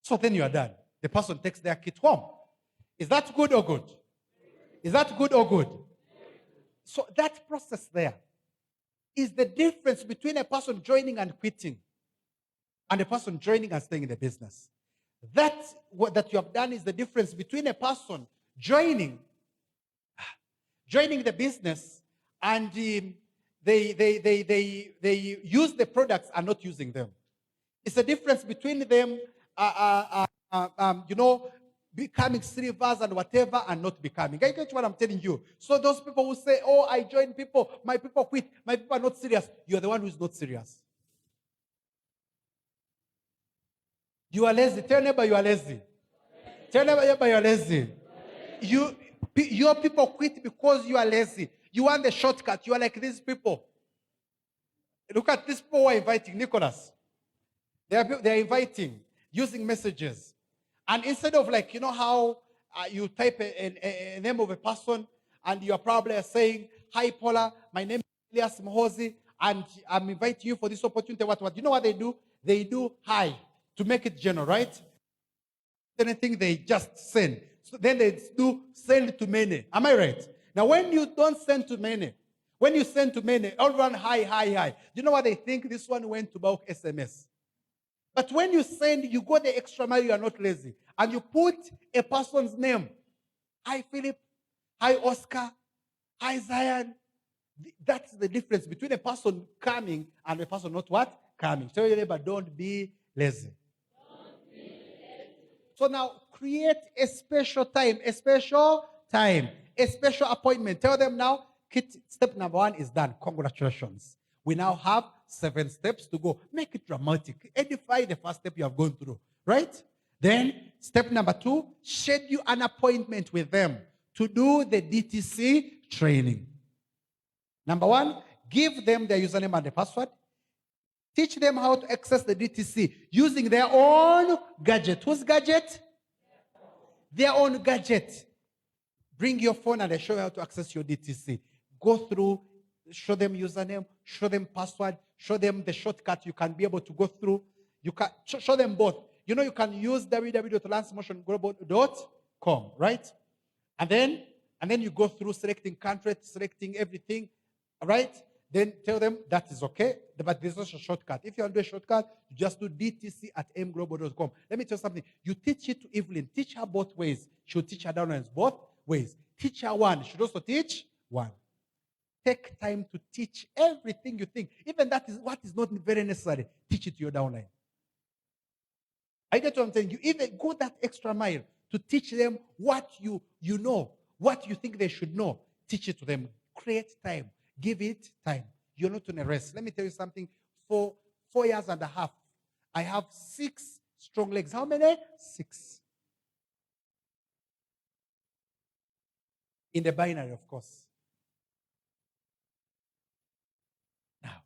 So then you are done. The person takes their kit home. Is that good or good? Is that good or good? So that process there is the difference between a person joining and quitting and a person joining and staying in the business. What you have done is the difference between a person joining the business and they use the products and not using them. It's the difference between them, becoming servers and whatever and not becoming. I get what I'm telling you. So those people who say, oh, I join people, my people quit, my people are not serious. You're the one who's not serious. You are lazy. Tell neighbor you are lazy. Tell neighbor you are lazy. Your people quit because you are lazy. You want the shortcut. You are like these people. Look at these people who are inviting Nicholas. They are inviting, using messages. And instead of how you type a name of a person and you're probably saying, hi, Paula, my name is Elias Mohozi, and I'm inviting you for this opportunity. What? You know what they do? They do hi to make it general, right? Anything they just send. So then they do send to many. Am I right? Now, when you don't send to many, when you send to many, everyone hi. You know what they think? This one went to bulk SMS. But when you send, you go the extra mile, you are not lazy. And you put a person's name. Hi, Philip. Hi, Oscar. Hi, Zion. That's the difference between a person coming and a person not what? Coming. Tell your neighbor, don't be lazy. So now, create a special time, a special appointment. Tell them now, step number 1 is done. Congratulations. We now have 7 steps to go. Make it dramatic. Edify the first step you have gone through. Right? Then, step number 2, schedule an appointment with them to do the DTC training. Number 1, give them their username and the password. Teach them how to access the DTC using their own gadget. Whose gadget? Their own gadget. Bring your phone and I show you how to access your DTC. Go through, show them username, show them password, show them the shortcut you can be able to go through. You can show them both. You know, you can use www.lancemotionglobal.com, right? And then you go through selecting country, selecting everything, right? Then tell them that is okay, but there's also a shortcut. If you want to do a shortcut, you just do dtc@mglobal.com. Let me tell you something. You teach it to Evelyn. Teach her both ways. She'll teach her downlines both ways. Teach her one. She'll also teach one. Take time to teach everything you think. Even that is what is not very necessary. Teach it to your downline. I get what I'm saying. You even go that extra mile to teach them what you know, what you think they should know. Teach it to them. Create time. Give it time. You're not on a race. Let me tell you something. For 4 years and a half, I have 6 strong legs. How many? 6. In the binary, of course. Now,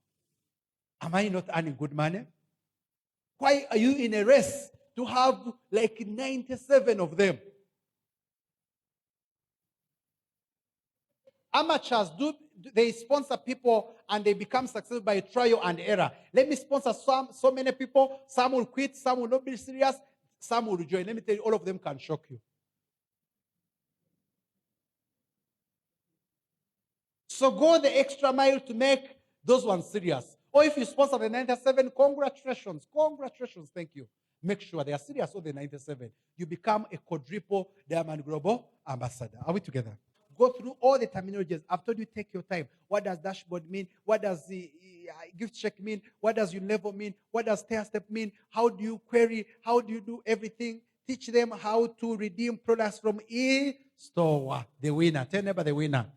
am I not earning good money? Why are you in a race to have like 97 of them? Amateurs they sponsor people and they become successful by trial and error. Let me sponsor so many people. Some will quit, some will not be serious, some will join. Let me tell you, all of them can shock you. So go the extra mile to make those ones serious. Or if you sponsor the 97, congratulations. Congratulations, thank you. Make sure they are serious or the 97. You become a quadruple Diamond Global ambassador. Are we together? Go through all the terminologies. I've told you, take your time. What does dashboard mean? What does the gift check mean? What does your level mean? What does stair step mean? How do you query? How do you do everything? Teach them how to redeem products from e-store. The winner. Tell neighbor the winner.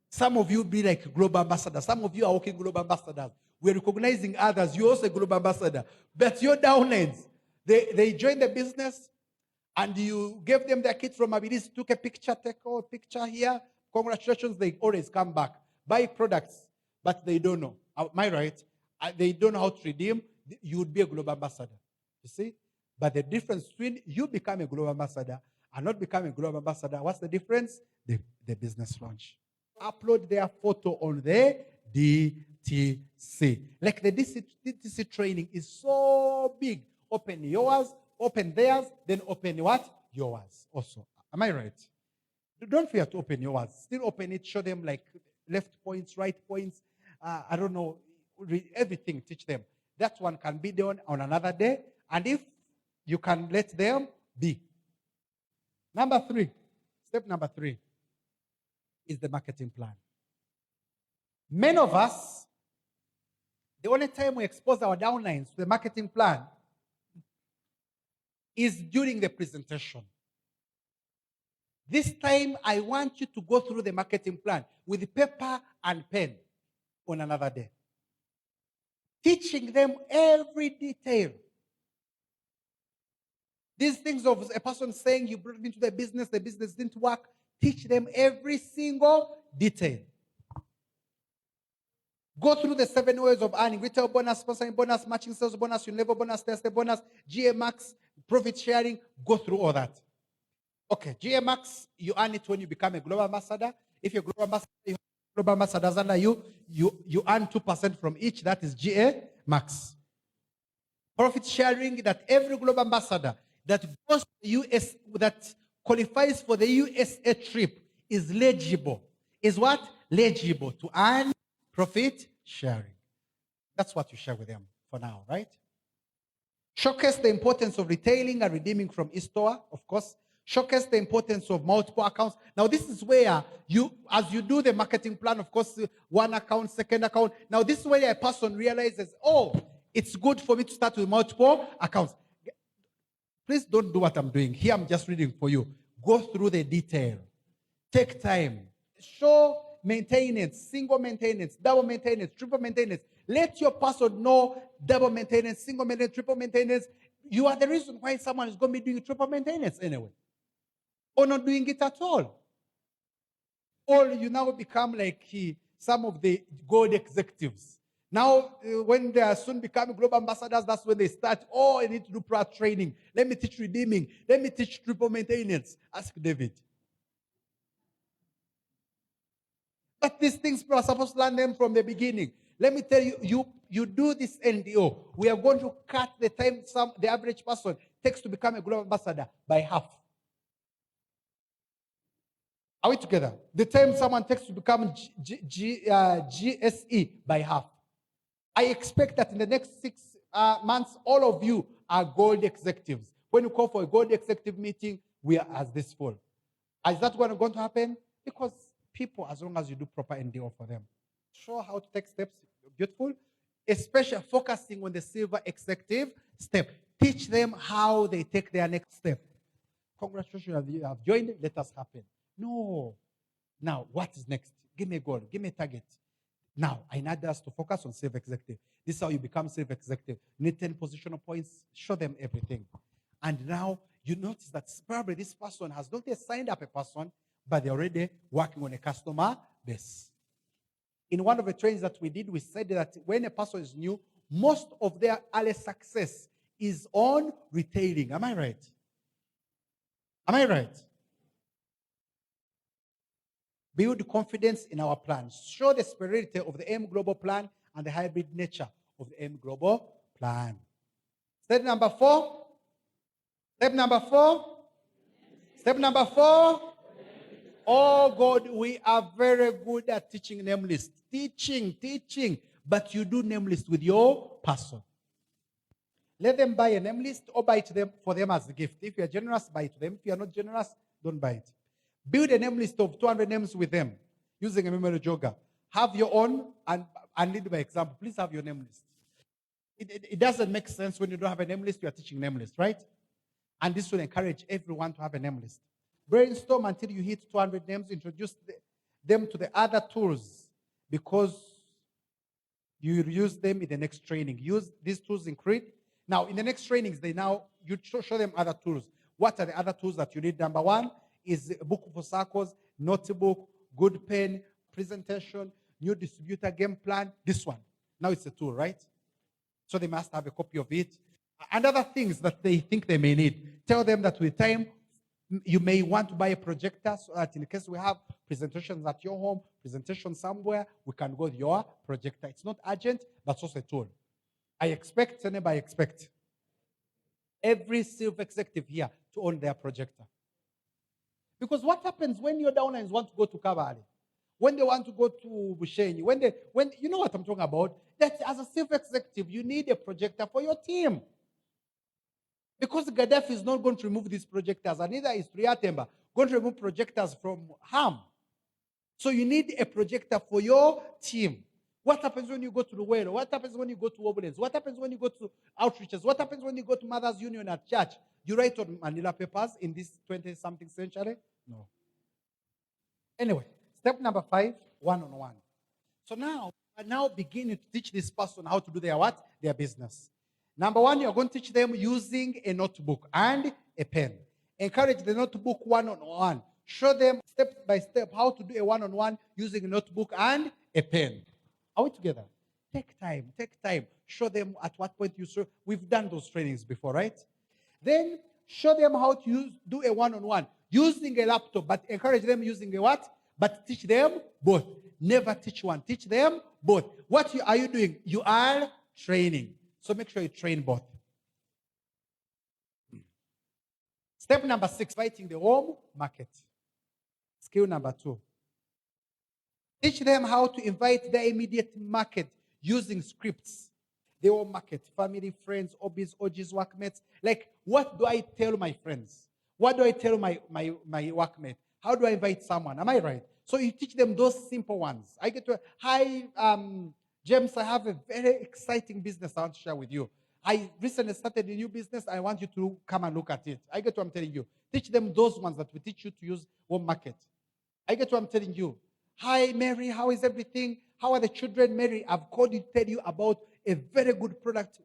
Some of you be like global ambassadors. Some of you are working global ambassadors. We're recognizing others. You're also a global ambassador. But your downlines, they join the business, and you gave them their kit from Abilis, took a picture, take a picture here. Congratulations, they always come back. Buy products, but they don't know. Am I right? They don't know how to redeem. You would be a global ambassador. You see? But the difference between you become a global ambassador and not becoming a global ambassador, what's the difference? The business launch. Upload their photo on the DTC. Like the DTC training is so big. Open yours, open theirs, then open what? Yours also. Am I right? Don't fear to open yours. Still open it. Show them like left points, right points. I don't know. Everything. Teach them. That one can be done on another day. And if you can let them be. Step number 3 is the marketing plan. Many of us, the only time we expose our downlines to the marketing plan is during the presentation. This time, I want you to go through the marketing plan with paper and pen on another day. Teaching them every detail. These things of a person saying you brought me into the business didn't work. Teach them every single detail. Go through the 7 ways of earning: retail bonus, sponsoring bonus, matching sales bonus, level bonus, test bonus, GA Max, profit sharing. Go through all that. Okay, GA Max, you earn it when you become a global ambassador. If you're global ambassador, you have global ambassadors under you earn 2% from each. That is GA Max. Profit sharing, that every global ambassador that goes to the US, that qualifies for the USA trip, is legible. Is what? Legible to earn profit sharing. That's what you share with them for now, right? Showcase the importance of retailing and redeeming from e-store, of course. Showcase the importance of multiple accounts. Now, this is where as you do the marketing plan, of course, one account, second account. Now, this is where a person realizes, oh, it's good for me to start with multiple accounts. Please don't do what I'm doing. Here, I'm just reading for you. Go through the detail. Take time. Show maintenance, single maintenance, double maintenance, triple maintenance. Let your person know double maintenance, single maintenance, triple maintenance. You are the reason why someone is going to be doing triple maintenance anyway. Or not doing it at all. Or you now become like some of the gold executives. Now, when they are soon becoming global ambassadors, that's when they start, oh, I need to do product training. Let me teach redeeming. Let me teach triple maintenance. Ask David. But these things people are supposed to learn them from the beginning. Let me tell you, you do this NDO. We are going to cut the time the average person takes to become a global ambassador by half. Are we together? The time someone takes to become GSE by half. I expect that in the next 6 months, all of you are gold executives. When you call for a gold executive meeting, we are as this full. Is that going to happen? Because people, as long as you do proper NDO for them, show how to take steps, beautiful, especially focusing on the silver executive step. Teach them how they take their next step. Congratulations, you have joined, let us happen. No. Now, what is next? Give me a goal, give me a target. Now, I need us to focus on silver executive. This is how you become silver executive. You need 10 positional points, show them everything. And now you notice that probably this person has not yet signed up a person, but they're already working on a customer base. In one of the trainings that we did, we said that when a person is new, most of their early success is on retailing. Am I right? Am I right? Build confidence in our plans. Show the spirit of the M Global Plan and the hybrid nature of the M Global Plan. Step number 4. Step number 4. Step number 4. Oh God, we are very good at teaching name list. Teaching. But you do name list with your person. Let them buy a name list or buy it them for them as a gift. If you are generous, buy it to them. If you are not generous, don't buy it. Build a name list of 200 names with them using a memory jogger. Have your own and lead by example. Please have your name list. It doesn't make sense when you don't have a name list, you are teaching name list, right? And this will encourage everyone to have a name list. Brainstorm until you hit 200 names. Introduce them to the other tools because you use them in the next training. Use these tools in Crete. Now, in the next trainings, you show them other tools. What are the other tools that you need? Number 1 is a book for circles, notebook, good pen, presentation, new distributor game plan. This one. Now it's a tool, right? So they must have a copy of it. And other things that they think they may need. Tell them that with time, you may want to buy a projector so that in case we have presentations at your home, presentation somewhere, we can go with your projector. It's not urgent, but it's also a tool. I expect every silver executive here to own their projector. Because what happens when your downlines want to go to Kabale? When they want to go to Bushenyi? When you know what I'm talking about? That as a silver executive, you need a projector for your team. Because Gaddafi is not going to remove these projectors, and neither is Triatemba going to remove projectors from Ham. So you need a projector for your team. What happens when you go to Luwelo? What happens when you go to Obolens? What happens when you go to outreaches? What happens when you go to Mothers Union at church? You write on Manila papers in this 20-something century? No. Anyway, step number 5, one-on-one. So now, I now beginning to teach this person how to do their what? Their business. Number 1, you're going to teach them using a notebook and a pen. Encourage the notebook one-on-one. Show them step by step how to do a one-on-one using a notebook and a pen. Are we together? Take time. Show them at what point you show. We've done those trainings before, right? Then show them how to do a one-on-one using a laptop, but encourage them using a what? But teach them both. Never teach one. Teach them both. What are you doing? You are training. So make sure you train both. Step number 6, fighting the home market. Skill number 2. Teach them how to invite their immediate market using scripts. Their home market, family, friends, hobbies, OGs, workmates. Like, what do I tell my friends? What do I tell my workmate? How do I invite someone? Am I right? So you teach them those simple ones. I get to, hi, James, I have a very exciting business I want to share with you. I recently started a new business. I want you to come and look at it. I get what I'm telling you. Teach them those ones that we teach you to use home market. I get what I'm telling you. Hi, Mary, how is everything? How are the children? Mary, I've called you to tell you about a very good product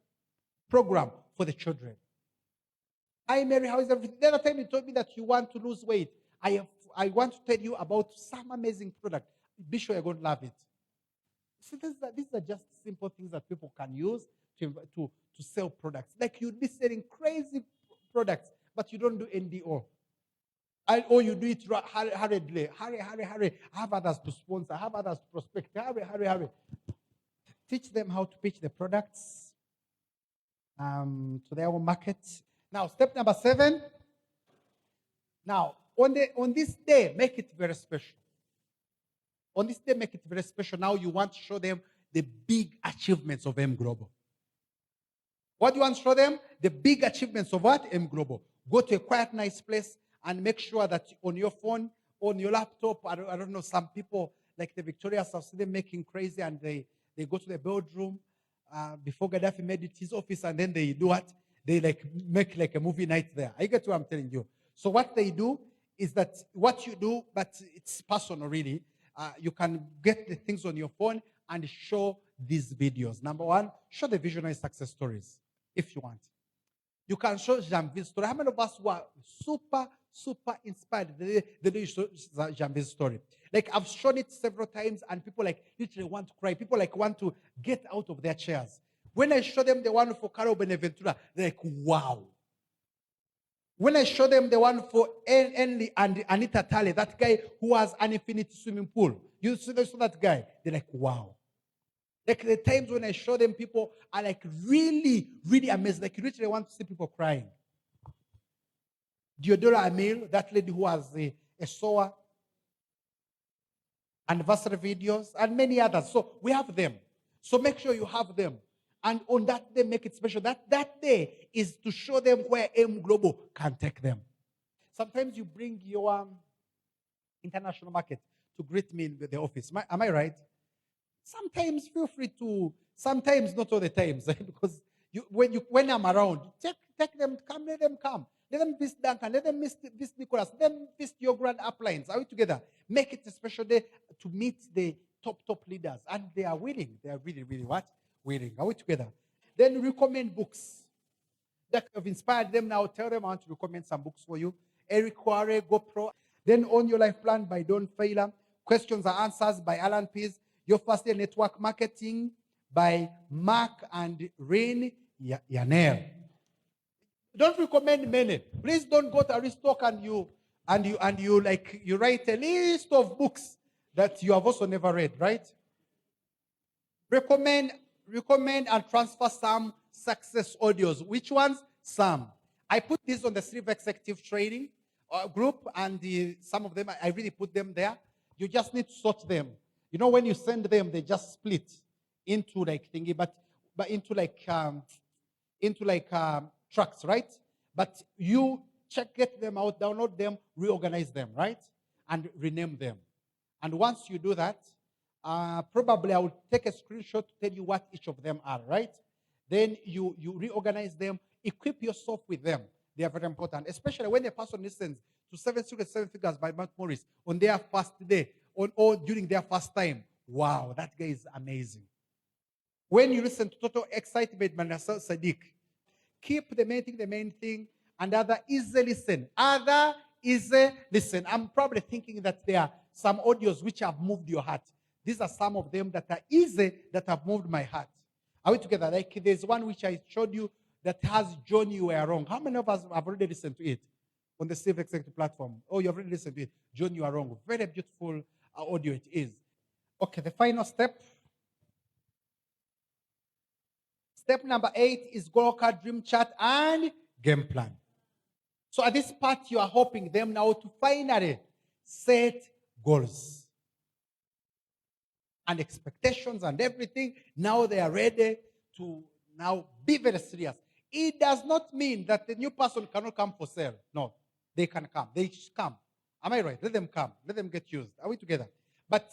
program for the children. Hi, Mary, how is everything? The other time you told me that you want to lose weight. I want to tell you about some amazing product. Be sure you're going to love it. So these are just simple things that people can use to sell products. Like you'd be selling crazy products, but you don't do NDO. Or you do it hurriedly. Hurry. Have others to sponsor. Have others to prospect. Hurry. Teach them how to pitch the products to their own market. Now, step number 7. Now, on this day, make it very special. On this day, make it very special. Now you want to show them the big achievements of M Global. What do you want to show them? The big achievements of what? M Global. Go to a quiet, nice place and make sure that on your phone, on your laptop, I don't know, some people like the Victorias, I've seen them making crazy, and they go to the boardroom before Gaddafi made it his office, and then they do what? They like make like a movie night there. I get what I'm telling you. So what they do is that what you do, but it's personal really. You can get the things on your phone and show these videos. Number 1, show the visionary success stories if you want. You can show Janville's story. How many of us were super inspired the day you show Janville's story? Like I've shown it several times, and people like literally want to cry. People like want to get out of their chairs. When I show them the one for Carol Beneventura, they're like, wow. When I show them the one for Enli and Anita Tale, that guy who has an infinity swimming pool, you see that guy, they're like, wow. Like the times when I show them, people are like really amazed. Like you literally want to see people crying. Diodora Amil, that lady who has a SOA, anniversary videos, and many others. So we have them. So make sure you have them. And on that day, make it special. That day is to show them where M Global can take them. Sometimes you bring your international market to greet me in the office. Am I right? Sometimes feel free to, sometimes not all the times, because when I'm around, take them, come, let them come. Let them visit Duncan, let them visit Nicholas, let them visit your grand uplines. Are we together? Make it a special day to meet the top leaders. And they are willing. They are really what? Willing. Are we together? Then recommend books that have inspired them. Now tell them I want to recommend some books for you. Eric Quarry, GoPro. Then Own Your Life Plan by Don Failer. Questions and Answers by Alan Pease. Your First Day Network Marketing by Mark and Rain Yanel. Don't recommend many. Please don't go to Aristoc and you write a list of books that you have also never read, right? Recommend and transfer some success audios. Which ones? Some. I put this on the Silver Executive Training group, and some of them I really put them there. You just need to sort them. You know, when you send them, they just split into like thingy, but into like tracks, right? But you get them out, download them, reorganize them, right? And rename them. And once you do that, probably I will take a screenshot to tell you what each of them are, right? Then you reorganize them, equip yourself with them. They are very important, especially when a person listens to 7 Secrets, 7 Figures by Matt Morris on their first day or during their first time. Wow, that guy is amazing. When you listen to Total Excitement by Nasser Sadiq, keep the main thing, and other easy listen. Other easy listen. I'm probably thinking that there are some audios which have moved your heart. These are some of them that are easy, that have moved my heart. Are we together? Like there's one which I showed you that has John You Were Wrong. How many of us have already listened to it on the Silver Executive platform? Oh, you have already listened to it. John You Are Wrong. Very beautiful audio it is. Okay, the final step. Step number 8 is goal card, dream chart, and game plan. So at this part, you are helping them now to finally set goals and expectations and everything. Now they are ready to now be very serious. It does not mean that the new person cannot come for sale. No, they can come. They should come. Am I right? Let them come. Let them get used. Are we together? But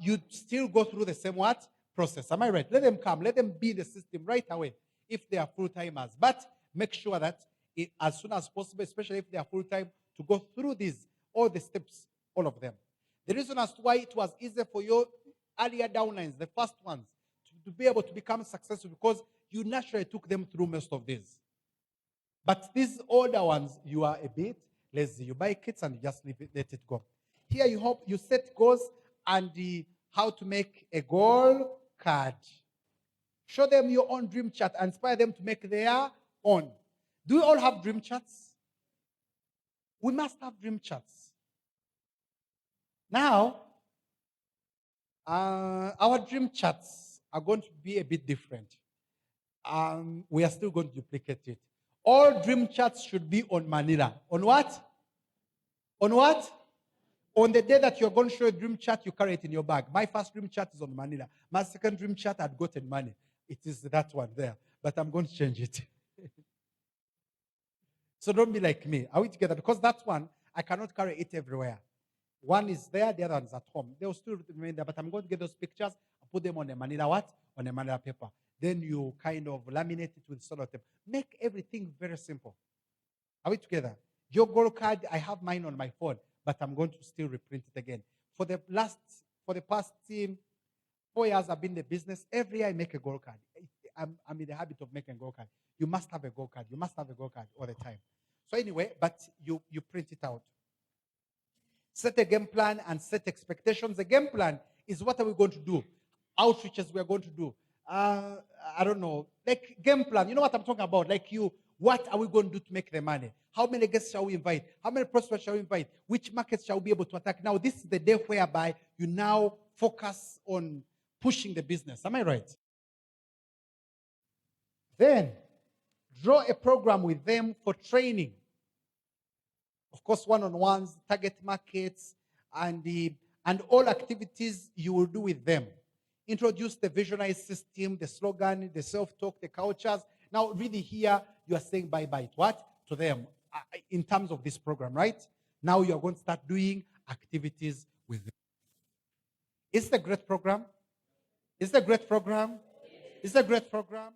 you still go through the same what? Process. Am I right? Let them come. Let them be in the system right away if they are full-timers. But make sure that as soon as possible, especially if they are full-time, to go through all the steps, all of them. The reason as to why it was easier for your earlier downlines, the first ones, to be able to become successful, because you naturally took them through most of these. But these older ones, you are a bit lazy. You buy kits and you just let it go. Here you hope you set goals and how to make a goal card. Show them your own dream chart. Inspire them to make their own. Do you all have dream charts? We must have dream chats. Now, our dream chats are going to be a bit different. We are still going to duplicate it. All dream chats should be on Manila. On what? On what? On the day that you're going to show a dream chat, you carry it in your bag. My first dream chat is on Manila. My second dream chat, I'd gotten money. It is that one there. But I'm going to change it. So don't be like me. Are we together? Because that one, I cannot carry it everywhere. One is there, the other one is at home. They'll still remain there, but I'm going to get those pictures and put them on a Manila what? On a Manila paper. Then you kind of laminate it with sellotape. Make everything very simple. Are we together? Your goal card, I have mine on my phone, but I'm going to still reprint it again. For the past 4 years I've been in the business, every year I make a goal card. I'm in the habit of making a goal card. You must have a goal card. You must have a goal card all the time. So anyway, but you print it out. Set a game plan and set expectations. The game plan is what are we going to do? Outreaches we are going to do. I don't know. Like game plan. You know what I'm talking about? Like what are we going to do to make the money? How many guests shall we invite? How many prospects shall we invite? Which markets shall we be able to attack? Now, this is the day whereby you now focus on pushing the business. Am I right? Then, draw a program with them for training. Of course, one-on-ones, target markets, and all activities you will do with them. Introduce the visualized system, the slogan, the self-talk, the cultures. Now, really here, you are saying bye-bye to what? To them, in terms of this program, right? Now you are going to start doing activities with them. Is it a great program? Is it a great program? Is it a great program?